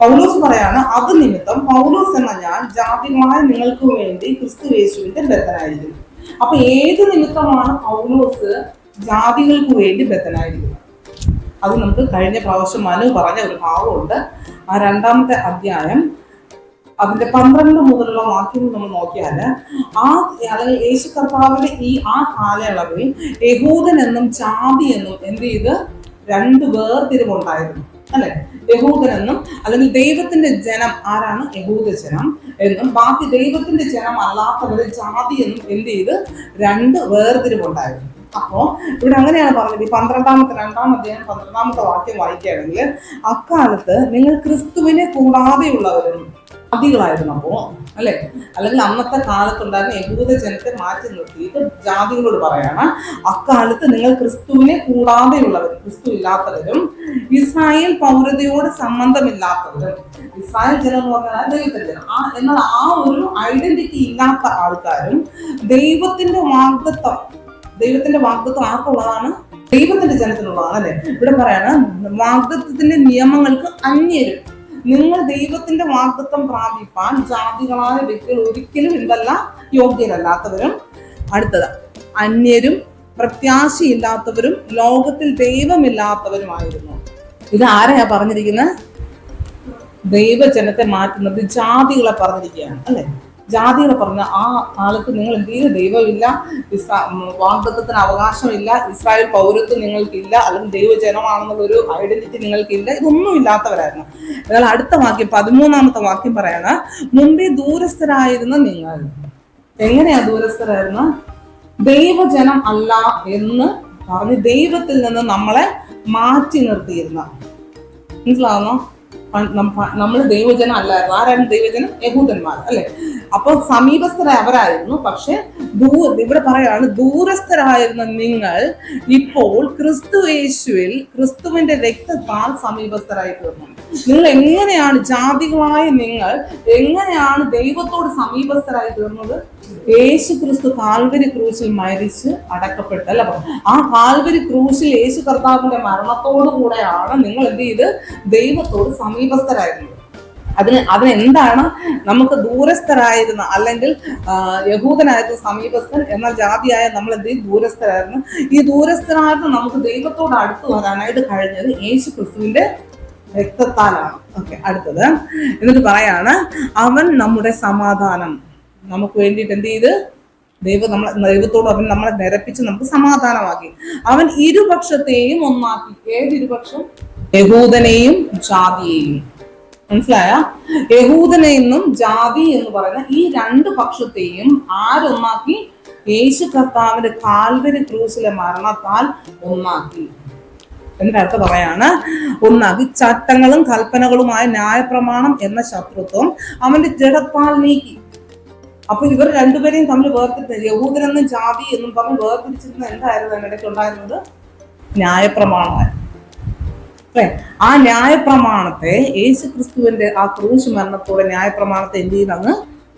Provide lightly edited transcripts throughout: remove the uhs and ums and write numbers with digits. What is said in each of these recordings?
പൗലോസ് പറയാണ്, അത് നിമിത്തം പൗലോസ് എന്ന ഞാൻ ജാതികളായ നിങ്ങൾക്ക് വേണ്ടി ക്രിസ്തു യേശുവിന്റെ ബദ്ധനായിരിക്കുന്നു. അപ്പൊ ഏത് നിമിത്തമാണ് പൗലോസ് ജാതികൾക്ക് വേണ്ടി ബദ്ധനായിരിക്കുന്നത്? അത് നമുക്ക് കഴിഞ്ഞ പ്രാവശ്യം മനു പറഞ്ഞ ഒരു ഭാവമുണ്ട്. ആ 2-ാമത്തെ അധ്യായം അതിന്റെ 12 മുതലുള്ള വാക്യങ്ങൾ നമ്മൾ നോക്കിയാൽ അല്ലെങ്കിൽ യേശു കർത്താവിന്റെ ആ കാലയളവിൽ യഹൂദൻ എന്നും ജാതി എന്നും എന്ത് ചെയ്ത് 2 വേർതിരിവുണ്ടായിരുന്നു അല്ലെ? യഹൂദനെന്നും അല്ലെങ്കിൽ ദൈവത്തിന്റെ ജനം ആരാണ് യഹൂദ ജനം എന്നും ബാക്കി ദൈവത്തിന്റെ ജനം അല്ലാത്തവരെ ജാതി എന്നും എന്ത് ചെയ്ത് 2 വേർതിരിവുണ്ടായിരുന്നു. അപ്പോ ഇവിടെ അങ്ങനെയാണ് പറഞ്ഞത്. ഈ 2-ാം അധ്യായം 12-ാമത്തെ വാക്യം വായിക്കുകയാണെങ്കിൽ, അക്കാലത്ത് നിങ്ങൾ ക്രിസ്തുവിനെ കൂടാതെയുള്ളവരും ജാതികളായിരുന്നപ്പോ അല്ലെ, അല്ലെങ്കിൽ അന്നത്തെ കാലത്തുണ്ടായിരുന്ന യഹൂദ ജനത്തെ മാറ്റി നിർത്തിയിട്ട് ജാതികളോട് പറയാണ്, അക്കാലത്ത് നിങ്ങൾ ക്രിസ്തുവിനെ കൂടാതെയുള്ളവരും, ക്രിസ്തു ഇല്ലാത്തവരും, ഇസ്രായേൽ പൗരതയോട് സംബന്ധമില്ലാത്തവരും. ഇസ്രായേൽ ജനം എന്ന് പറഞ്ഞാൽ ദൈവത്തിന്റെ ജനം, എന്നാൽ ആ ഒരു ഐഡന്റിറ്റി ഇല്ലാത്ത ആൾക്കാരും ദൈവത്തിന്റെ വാഗ്ദത്വം ആർക്കുള്ളതാണ്? ദൈവത്തിന്റെ ജനത്തിനുള്ളതാണ് അല്ലെ. ഇവിടെ പറയാണ്, വാഗ്ദത്വത്തിന്റെ നിയമങ്ങൾക്ക് അന്യരും. നിങ്ങൾ ദൈവത്തിന്റെ വാഗ്ദത്വം പ്രാപിപ്പാൻ ജാതികളായ വ്യക്തികൾ ഒരിക്കലും എന്തല്ല യോഗ്യരല്ലാത്തവരും. അടുത്തത്, അന്യരും പ്രത്യാശയില്ലാത്തവരും ലോകത്തിൽ ദൈവമില്ലാത്തവരുമായിരുന്നു. ഇത് ആരെയാ പറഞ്ഞിരിക്കുന്നത്? ദൈവജനത്തെ മാറ്റുന്നത് ജാതികളെ പറഞ്ഞിരിക്കുകയാണ് അല്ലെ. ജാതികളെ പറഞ്ഞ ആ കാലത്ത് നിങ്ങൾ എന്ത് ചെയ്ത് ദൈവമില്ല, വാഗ്ദത്തത്തിന് അവകാശമില്ല, ഇസ്രായേൽ പൗരത്വം നിങ്ങൾക്കില്ല, അല്ലെങ്കിൽ ദൈവജനമാണെന്നുള്ളൊരു ഐഡന്റിറ്റി നിങ്ങൾക്കില്ല, ഇതൊന്നും ഇല്ലാത്തവരായിരുന്നു. എന്നാൽ അടുത്ത വാക്യം 13-ാമത്തെ വാക്യം പറയാണ്, മുമ്പേ ദൂരസ്ഥരായിരുന്ന നിങ്ങൾ. എങ്ങനെയാ ദൂരസ്ഥരായിരുന്ന? ദൈവജനം അല്ല എന്ന് പറഞ്ഞ് ദൈവത്തിൽ നിന്ന് നമ്മളെ മാറ്റി നിർത്തിയിരുന്ന. മനസ്സിലാവുന്നോ? നമ്മൾ ദൈവജനം അല്ലായിരുന്നു. ആരായിരുന്നു ദൈവജനം? യഹൂദന്മാർ അല്ലെ. അപ്പൊ സമീപസ്ഥരായ അവരായിരുന്നു. പക്ഷെ ഇവിടെ പറയാണ്, ദൂരസ്ഥരായിരുന്ന നിങ്ങൾ ഇപ്പോൾ ക്രിസ്തു യേശുവിൽ ക്രിസ്തുവിന്റെ രക്തത്താൽ സമീപസ്ഥരായി തീർന്നു. നിങ്ങൾ എങ്ങനെയാണ് ജാതികളായ നിങ്ങൾ എങ്ങനെയാണ് ദൈവത്തോട് സമീപസ്ഥരായി തീർന്നത്? യേശു ക്രിസ്തു കാൽവരി ക്രൂശിൽ മരിച്ച് അടക്കപ്പെട്ടു അല്ല. ആ കാൽവരി ക്രൂശിൽ യേശു കർത്താവിന്റെ മരണത്തോടു കൂടെയാണ് നിങ്ങൾ എന്ത് ചെയ്ത് ദൈവത്തോട് സമീപസ്ഥരായിരുന്നത്. അതിനെന്താണ് നമുക്ക് ദൂരസ്ഥരായിരുന്ന, അല്ലെങ്കിൽ യഹൂദനായിരുന്നു സമീപസ്ഥൻ, എന്നാൽ ജാതിയായ നമ്മൾ എന്ത് ചെയ്യും? ദൂരസ്ഥരായിരുന്നു. ഈ ദൂരസ്ഥരായിരുന്നു നമുക്ക് ദൈവത്തോട് അടുത്ത് വരാനായിട്ട് കഴിഞ്ഞത് യേശു ക്രിസ്തുവിന്റെ രക്തത്താലാണ്. ഓക്കെ, അടുത്തത് എന്നിട്ട് പറയാണ്, അവൻ നമ്മുടെ സമാധാനം നമുക്ക് വേണ്ടിയിട്ട് എന്ത് ചെയ്ത് ദൈവത്തോട് അവൻ നമ്മളെ നിരപ്പിച്ച് നമുക്ക് സമാധാനമാക്കി. അവൻ ഇരുപക്ഷത്തെയും ഒന്നാക്കി. ഏതിരുപക്ഷം? യഹൂദനെയും ജാതിയെയും. മനസ്സിലായ? യഹൂദനെന്നും ജാതി എന്ന് പറയുന്ന ഈ 2 പക്ഷത്തെയും ആരൊന്നാക്കി? യേശു കർത്താവിന്റെ കാൽവരി ക്രൂശിലെ മരണത്താൽ ഒന്നാക്കി. എന്നിട്ട് അടുത്ത പറയാണ്, ഒന്നാക്കി ചട്ടങ്ങളും കൽപ്പനകളുമായ ന്യായപ്രമാണം എന്ന ശത്രുത്വം അവന്റെ ജഡത്താൽ നീക്കി. അപ്പൊ ഇവർ 2 പേരെയും തമ്മിൽ വേർതിരിച്ച് യഹൂദനെന്നും ജാതി എന്നും പറഞ്ഞ് വേർതിരിച്ചിരുന്ന എന്തായിരുന്നു അതിനിടയ്ക്ക് ഉണ്ടായിരുന്നത്? ന്യായപ്രമാണമായിരുന്നു അല്ലെ. ആ ന്യായപ്രമാണത്തെ യേശു ക്രിസ്തുവിന്റെ ആ ക്രൂശ് മരണത്തോടെ ന്യായപ്രമാണത്തെ എന്ത് ചെയ്തങ്ങ്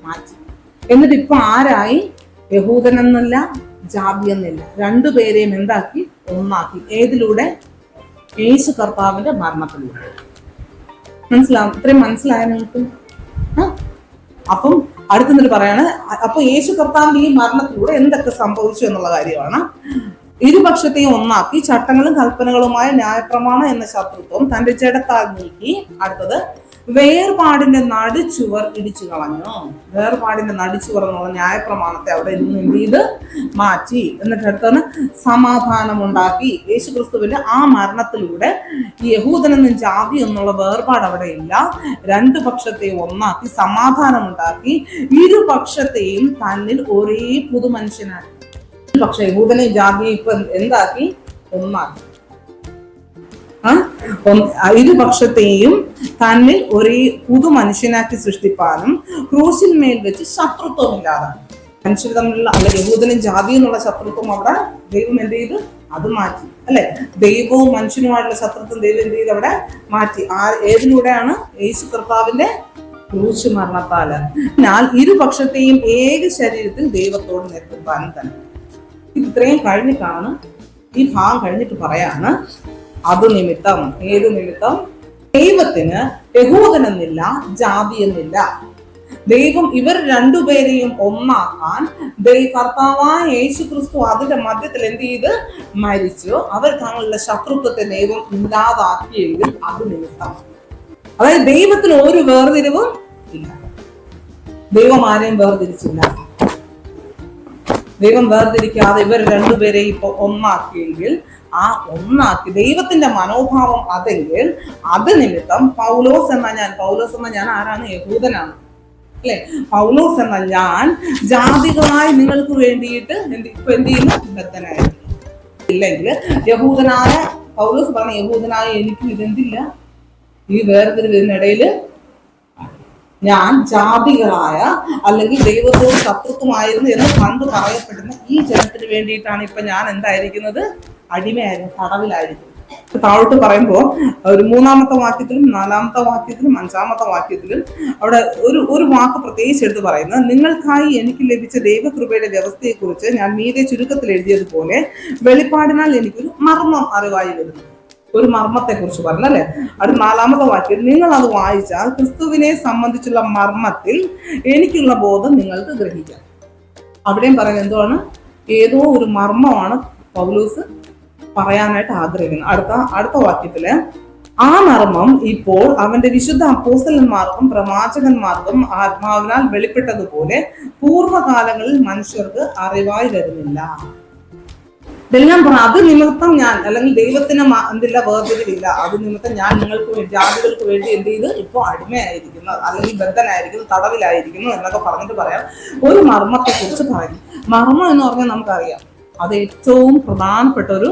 മാറ്റി. എന്നിട്ട് ഇപ്പൊ ആരായി? യഹൂദനെന്നല്ല ജാതി എന്നില്ല, 2 പേരെയും എന്താക്കി? ഒന്നാക്കി. ഏതിലൂടെ? യേശു കർത്താവിന്റെ മരണത്തിലൂടെ. മനസ്സിലാവും? ഇത്രയും മനസ്സിലായ നിങ്ങൾക്ക്? അപ്പം അടുത്തെന്നിട്ട് പറയാണ്, അപ്പൊ യേശു കർത്താവിന്റെ ഈ മരണത്തിലൂടെ എന്തൊക്കെ സംഭവിച്ചു എന്നുള്ള കാര്യമാണ്. ഇരുപക്ഷത്തെയും ഒന്നാക്കി ചട്ടങ്ങളും കൽപ്പനകളുമായ ന്യായപ്രമാണം എന്ന ശത്രുത്വം തന്റെ ജഡത്താൽ നീക്കി. അടുത്തത്, വേർപാടിന്റെ നടുച്ചുവർ ഇടിച്ചു കളഞ്ഞു. വേർപാടിന്റെ നടുച്ചുവർ എന്നുള്ള ന്യായപ്രമാണത്തെ അവിടെ നിന്ന് എന്ത് ചെയ്ത് മാറ്റി. എന്നിട്ട് അടുത്താണ് സമാധാനം ഉണ്ടാക്കി. യേശു ക്രിസ്തുവിന്റെ ആ മരണത്തിലൂടെ ഈ യഹൂദനെന്നും ജാതി എന്നുള്ള വേർപാട് അവിടെ ഇല്ല. 2 പക്ഷത്തെയും ഒന്നാക്കി സമാധാനം ഉണ്ടാക്കി. ഇരുപക്ഷത്തെയും തന്നിൽ ഒരേ പുതുമനുഷ്യനാക്കി. പക്ഷെ യഹൂദനെയും ജാതിയും ഇപ്പൊ എന്താക്കി? ഒന്നാക്കി. ഇരുപക്ഷത്തെയും തന്നിൽ ഒരേ പുതു മനുഷ്യനാക്കി സൃഷ്ടിപ്പാനും ക്രൂശിൽ മേൽ വെച്ച് ശത്രുത്വമില്ലാതെ മനുഷ്യർ തമ്മിലുള്ള അല്ലെ യഹൂദനും ജാതിയും എന്നുള്ള ശത്രുത്വം അവിടെ ദൈവം എന്ത് ചെയ്ത് അത് മാറ്റി, അല്ലെ? ദൈവവും മനുഷ്യനുമായിട്ടുള്ള ശത്രുത്വം ദൈവം എന്ത് ചെയ്ത് അവിടെ മാറ്റി. ഏതിലൂടെയാണ്? യേശു കർത്താവിന്റെ ക്രൂശ് മരണത്താല്. എന്നാൽ ഇരുപക്ഷത്തെയും ഏക ശരീരത്തിൽ ദൈവത്തോട് നിർത്തുവാനും തന്നെ. ഇത്രയും കഴിഞ്ഞിട്ടാണ് ഈ ഭാഗം കഴിഞ്ഞിട്ട് പറയാണ്, അത് നിമിത്തം. ഏത് നിമിത്തം? ദൈവത്തിന് യഹൂദനെന്നില്ല, ജാതി എന്നില്ല. ദൈവം ഇവർ രണ്ടുപേരെയും ഒന്നാക്കാൻ കർത്താവായ യേശു ക്രിസ്തു അതിന്റെ മധ്യത്തിൽ എന്ത് ചെയ്ത് മരിച്ചു. അവർ തമ്മിലുള്ള ശത്രുത്വത്തെ ദൈവം ഇല്ലാതാക്കിയെങ്കിൽ അത് നിമിത്തം. അതായത് ദൈവത്തിന് ഒരു വേർതിരിവും ഇല്ല. ദൈവം ആരെയും വേർതിരിച്ചില്ല. ദൈവം വേർതിരിക്കാതെ ഇവർ രണ്ടുപേരെയും ഇപ്പൊ ഒന്നാക്കിയെങ്കിൽ ആ ഒന്നാക്കി ദൈവത്തിന്റെ മനോഭാവം അതെങ്കിൽ അത് നിമിത്തം പൗലോസ് എന്ന ഞാൻ ആരാണ്? യഹൂദനാണ്, അല്ലെ? പൗലോസ് എന്ന ഞാൻ ജാതികളായി നിങ്ങൾക്ക് വേണ്ടിയിട്ട് ഇപ്പൊ എന്ത് ചെയ്യുന്നു? ബദ്ധനായിരുന്നു. ഇല്ലെങ്കിൽ യഹൂദനായ പൗലോസ് പറഞ്ഞ യഹൂദനായ എനിക്ക് ഇതെന്തില്ല, ഈ വേർതിരിവിനിടയില് ഞാൻ ജാതികളായ അല്ലെങ്കിൽ ദൈവത്തോട് ശത്രുത്വമായിരുന്നു എന്ന് പണ്ട് പറയപ്പെടുന്ന ഈ ജനത്തിന് വേണ്ടിയിട്ടാണ് ഇപ്പൊ ഞാൻ എന്തായിരിക്കുന്നത്? അടിമയായിരുന്നു, തടവിലായിരിക്കും. താഴോട്ട് പറയുമ്പോൾ ഒരു 3-ാമത്തെ വാക്യത്തിലും 4-ാമത്തെ വാക്യത്തിലും 5-ാമത്തെ വാക്യത്തിലും അവിടെ ഒരു വാക്ക് പ്രത്യേകിച്ച് എടുത്ത് പറയുന്നത്, നിങ്ങൾക്കായി എനിക്ക് ലഭിച്ച ദൈവകൃപയുടെ വ്യവസ്ഥയെക്കുറിച്ച് ഞാൻ മീതെ ചുരുക്കത്തിൽ എഴുതിയതുപോലെ വെളിപ്പാടിനാൽ എനിക്കൊരു മർമ്മം അറിവായി വരുന്നു. ഒരു മർമ്മത്തെ കുറിച്ച് പറഞ്ഞല്ലേ. അത് 4-ാമത്തെ വാക്യം, നിങ്ങൾ അത് വായിച്ചാൽ ക്രിസ്തുവിനെ സംബന്ധിച്ചുള്ള മർമ്മത്തിൽ എനിക്കുള്ള ബോധം നിങ്ങൾക്ക് ഗ്രഹിക്കാം. അവിടെയും പറയുന്നത് എന്തുവാണ്? ഏതോ ഒരു മർമ്മമാണ് പൗലോസ് പറയാനായിട്ട് ആഗ്രഹിക്കുന്നത്. അടുത്ത വാക്യത്തില്, ആ മർമ്മം ഇപ്പോൾ അവന്റെ വിശുദ്ധ അപ്പോസ്തലന്മാർക്കും പ്രവാചകന്മാർക്കും ആത്മാവിനാൽ വെളിപ്പെട്ടതുപോലെ പൂർവ്വകാലങ്ങളിൽ മനുഷ്യർക്ക് അറിവായി വരുന്നില്ല. ഇതെല്ലാം പറഞ്ഞു. അത് നിമിത്തം ഞാൻ, അല്ലെങ്കിൽ ദൈവത്തിന് എന്തില്ല, വേർതിരിവില്ല. അത് നിമിത്തം ഞാൻ നിങ്ങൾക്ക് വേണ്ടി, ജാതികൾക്ക് വേണ്ടി എന്ത് ചെയ്ത് ഇപ്പൊ അടിമയായിരിക്കുന്നു, അല്ലെങ്കിൽ ബദ്ധനായിരിക്കുന്നു, തടവിലായിരിക്കുന്നു എന്നൊക്കെ പറഞ്ഞിട്ട് പറയാം. ഒരു മർമ്മത്തെ കുറിച്ച് പറയുന്നു. മർമ്മം എന്ന് പറഞ്ഞാൽ നമുക്കറിയാം, അത് ഏറ്റവും പ്രധാനപ്പെട്ട ഒരു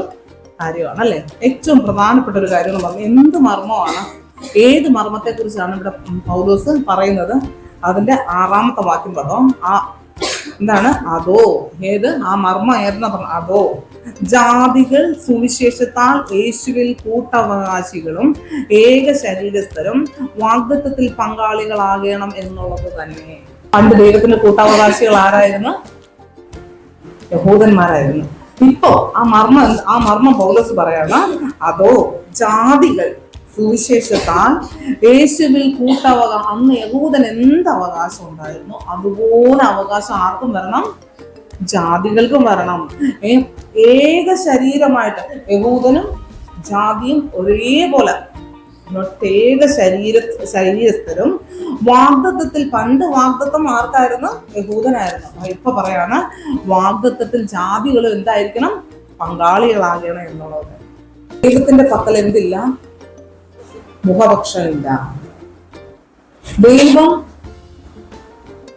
കാര്യമാണ്, അല്ലെ? ഏറ്റവും പ്രധാനപ്പെട്ട ഒരു കാര്യം എന്ന് പറഞ്ഞാൽ എന്ത് മർമ്മമാണ്? ഏത് മർമ്മത്തെ കുറിച്ചാണ് ഇവിടെ പൗലോസ് പറയുന്നത്? അതിന്റെ 6-ാമത്തെ വാക്യം പറഞ്ഞു. എന്താണ്? അതോ, ഏത്? ആ മർമ്മം ഏതെന്നാ പറഞ്ഞു? അതോ ജാതികൾ സുവിശേഷത്താൽ യേശുവിൽ കൂട്ടവകാശികളും ഏക ശരീരസ്ഥരും വാഗ്ദത്തത്തിൽ പങ്കാളികളാകണം എന്നുള്ളത് തന്നെ. പണ്ട് ദൈവത്തിന്റെ കൂട്ടവകാശികൾ ആരായിരുന്നു? യഹൂദന്മാരായിരുന്നു. ഇപ്പോ ആ മർമ്മം പൗലോസ് പറയാണ്, അതോ ജാതികൾ സുവിശേഷത്താൽ യേശുവിൽ കൂട്ടവകാശം. അന്ന് യഹൂദൻ എന്ത് അവകാശം ഉണ്ടായിരുന്നു അതുപോലെ അവകാശം ആർക്കും വരണം? ജാതികൾക്കും വരണം. ഏക ശരീരമായിട്ട് യഹൂദനും ജാതിയും ഒരേപോലെ ഏക ശരീരസ്ഥരും വാഗ്ദത്തത്തിൽ. പണ്ട് വാഗ്ദത്തം ആർക്കായിരുന്നു? യഹൂദനായിരുന്നു. ഇപ്പൊ പറയാണ് വാഗ്ദത്തത്തിൽ ജാതികൾ എന്തായിരിക്കണം? പങ്കാളികളാകണം എന്നുള്ളത്. ദൈവത്തിന്റെ പക്കൽ എന്തില്ല? മുഖപക്ഷമില്ല. ദൈവം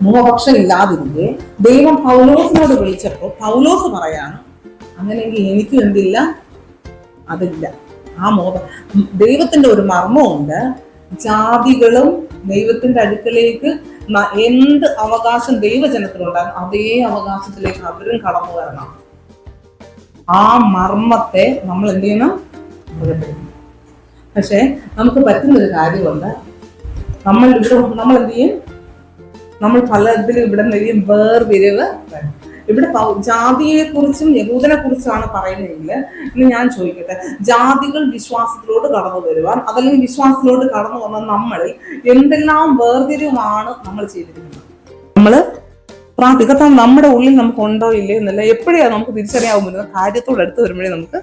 മുഖപക്ഷം ഇല്ലാതിരിക്കെ ദൈവം പൗലോസിനോട് വിളിച്ചപ്പോൾ പൗലോസ് പറയാണ്, അങ്ങനെയെങ്കിൽ എനിക്കും എന്തില്ല? അതില്ല. ദൈവത്തിന്റെ ഒരു മർമ്മമുണ്ട്. ജാതികളും ദൈവത്തിന്റെ അടുക്കലേക്ക് എന്ത് അവകാശം ദൈവജനത്തിനുണ്ടാകും അതേ അവകാശത്തിലേക്ക് അവരും കടന്നു വരണം. ആ മർമ്മത്തെ നമ്മൾ എന്ത് ചെയ്യണം? പക്ഷെ നമുക്ക് പറ്റുന്നൊരു കാര്യമുണ്ട്. നമ്മൾ എന്ത് ചെയ്യും? നമ്മൾ പലതിലും ഇവിടെ എന്തെങ്കിലും വേർതിരിവ് വരും. ഇവിടെ ജാതിയെ കുറിച്ചും യഹൂദനെ കുറിച്ചാണ് പറയുന്നതെങ്കിൽ ഇന്ന് ഞാൻ ചോദിക്കട്ടെ, ജാതികൾ വിശ്വാസത്തിലോട്ട് കടന്നു വരുവാൻ, അതല്ലെങ്കിൽ വിശ്വാസത്തിലോട്ട് കടന്നു വന്ന നമ്മളിൽ എന്തെല്ലാം വേർതിരിവാണ് നമ്മൾ ചെയ്തിരിക്കുന്നത്? നമ്മള് കർത്താവ് നമ്മുടെ ഉള്ളിൽ നമുക്ക് ഉണ്ടോ ഇല്ലേ എന്നല്ല, എപ്പോഴാണ് നമുക്ക് തിരിച്ചറിയാവുന്നത്? കാര്യത്തോട് അടുത്ത് വരുമ്പോഴേ നമുക്ക്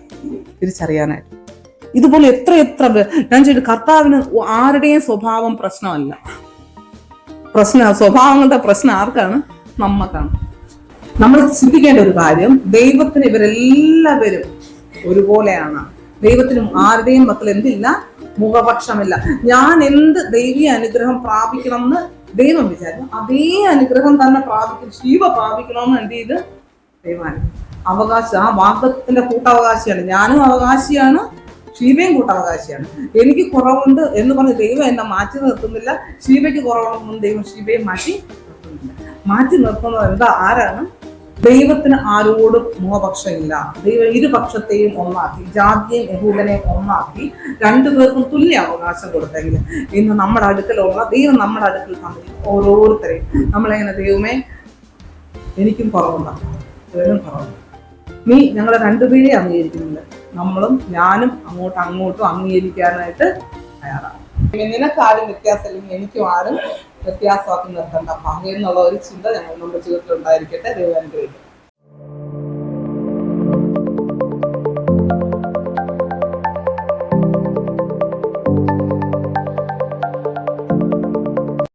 തിരിച്ചറിയാനായിട്ട്. ഇതുപോലെ എത്ര ഞാൻ ചോദിച്ചു, കർത്താവിന് ആരുടെയും സ്വഭാവം പ്രശ്നമല്ല. സ്വഭാവങ്ങളുടെ പ്രശ്നം ആർക്കാണ്? നമ്മക്കാണ്. നമ്മൾ ചിന്തിക്കേണ്ട ഒരു കാര്യം, ദൈവത്തിന് ഇവരെല്ലാവരും ഒരുപോലെയാണ്. ദൈവത്തിന് ആരുടെയും മക്കൾ എന്തില്ല? മുഖപക്ഷമില്ല. ഞാൻ എന്ത് ദൈവീയ അനുഗ്രഹം പ്രാപിക്കണം എന്ന് ദൈവം വിചാരിക്കും, അതേ അനുഗ്രഹം തന്നെ ശിവ പ്രാപിക്കണമെന്ന് എന്ത് ചെയ്ത് ദൈവം അവകാശം. ആ വാഗ്ദത്തത്തിന്റെ കൂട്ടവകാശിയാണ്. ഞാനും അവകാശിയാണ്, ഷീബയും കൂട്ടവകാശിയാണ്. എനിക്ക് കുറവുണ്ട് എന്ന് പറഞ്ഞ് ദൈവം എന്നെ മാറ്റി നിർത്തുന്നില്ല. ഷീബയ്ക്ക് കുറവുണ്ടെന്ന് ദൈവം ഷീബയെ മാറ്റി നിർത്തുന്നില്ല. മാറ്റി നിർത്തുന്നത് എന്താ? ആരാണ്? ദൈവത്തിന് ആരോടും മുഖപക്ഷമില്ല. ദൈവം ഇരുപക്ഷത്തെയും ഒന്നാക്കി, ജാതിയെയും യഹൂദനെയും ഒന്നാക്കി, രണ്ടുപേർക്കും തുല്യ അവകാശം കൊടുത്തെങ്കിൽ ഇന്ന് നമ്മുടെ അടുക്കലുള്ള ദൈവം നമ്മുടെ അടുക്കൽ തമ്മിൽ ഓരോരുത്തരെയും നമ്മളെങ്ങനെ ദൈവമേ എനിക്കും കുറവുണ്ടാകും, ഇവനും കുറവുണ്ട്, നീ ഞങ്ങളെ രണ്ടുപേരെ അംഗീകരിക്കുന്നുണ്ട്, ഞാനും അങ്ങോട്ടും അംഗീകരിക്കാനായിട്ട് തയ്യാറാണ്. നിനക്കാരും വ്യത്യാസമില്ലെങ്കിൽ എനിക്കും ആരും വ്യത്യാസമാക്കി നിർത്തണ്ട എന്നുള്ള ഒരു ചിന്ത നമ്മുടെ ജീവിതത്തിൽ ഉണ്ടായിരിക്കട്ടെ. ദൈവം അനുഗ്രഹിക്കട്ടെ.